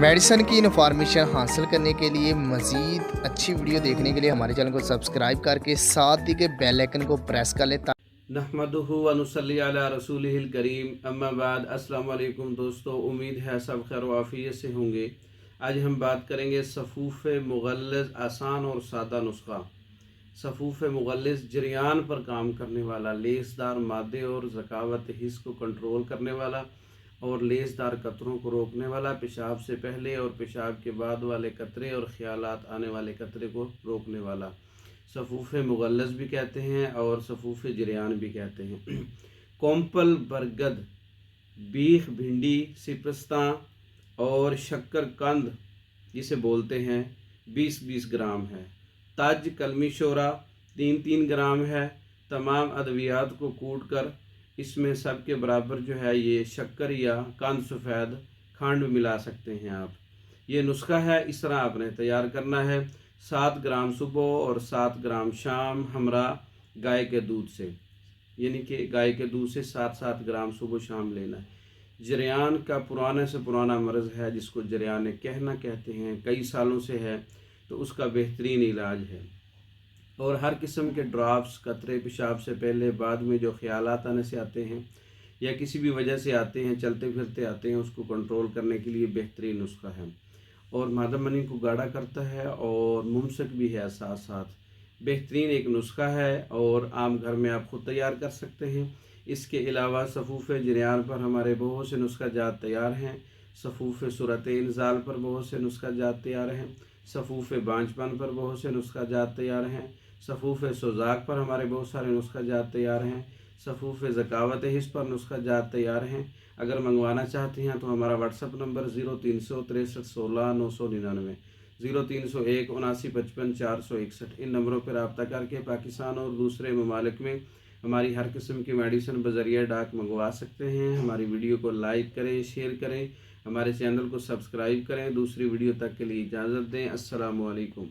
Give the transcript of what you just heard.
Medicine की information हासिल करने के लिए मज़ीद अच्छी वीडियो देखने के लिए हमारे चैनल को सब्सक्राइब करके साथ ही के बेल आइकन को प्रेस कर लें। नहमदुहु व नुसल्ली अला रसूलिहिल करीम, अम्मा बाद। अस्सलाम वालेकुम दोस्तों, उम्मीद है सब खैर व आफियत से होंगे। आज हम बात करेंगे सफ़ूफ़ मुग़ल्लिज़ आसान और सादा नुस्खा। सफ़ूफ़ मुग़ल्लिज़ जरियान पर काम करने वाला, लेसदार मादे और ज़कावत हिस्स को कंट्रोल करने वाला और लेसदार कतरों को रोकने वाला, पेशाब से पहले और पेशाब के बाद वाले कतरे और ख़यालात आने वाले कतरे को रोकने वाला सफ़ूफ़ मुग़ल्लिज़ भी कहते हैं और सफ़ूफ़ जरियान भी कहते हैं। कोम्पल, बरगद, बीख, भिंडी, सिपस्ता और शक्करकंद जिसे बोलते हैं 20-20 ग्राम है। ताज, कलमी शोरा 3-3 ग्राम है। तमाम अद्वियात को कूट कर इसमें सब के बराबर जो है ये शक्कर या कंद सफ़ेद खंड मिला सकते हैं आप। ये नुस्खा है, इस तरह आपने तैयार करना है। 7 ग्राम सुबह और 7 ग्राम शाम हमरा गाय के दूध से, यानी कि गाय के दूध से 7-7 ग्राम सुबह शाम लेना है। जरियान का पुराने से पुराना मर्ज़ है जिसको जरियान कहना कहते हैं, कई सालों से है, तो उसका बेहतरीन इलाज है। और हर किस्म के ड्राफ्ट्स, कतरे पेशाब से पहले बाद में जो ख़यालात आने से आते हैं या किसी भी वजह से आते हैं, चलते फिरते आते हैं, उसको कंट्रोल करने के लिए बेहतरीन नुस्खा है। और मादा मनी को गाढ़ा करता है और मुमसक भी है साथ साथ। बेहतरीन एक नुस्खा है और आम घर में आप ख़ुद तैयार कर सकते हैं। इसके अलावा सफ़ूफ़ जरियान पर हमारे बहुत से नुस्खा जात तैयार हैं। सफ़ूफ़ सूरत इंज़ाल पर बहुत से नुस्खा जात तैयार हैं। सफ़ूफ़ बांझपन पर बहुत से नुस्खा जात तैयार हैं। सफ़ूफ़ सोजाक पर हमारे बहुत सारे नुस्खा जात तैयार हैं। सफ़ूफ़ ज़कावत हिस्स पर नुस्खा जात तैयार हैं। अगर मंगवाना चाहते हैं तो हमारा व्हाट्सअप नंबर 0363 16 999, 0301 79 55 461, इन नंबरों पर रब्ता करके पाकिस्तान और दूसरे ममालिक में हमारी हर किस्म की मेडिसिन बज़रिया डाक मंगवा सकते हैं। हमारी वीडियो को लाइक करें, शेयर करें, हमारे चैनल को सब्सक्राइब करें। दूसरी वीडियो तक के लिए इजाज़त दें। अस्सलामु अलैकुम।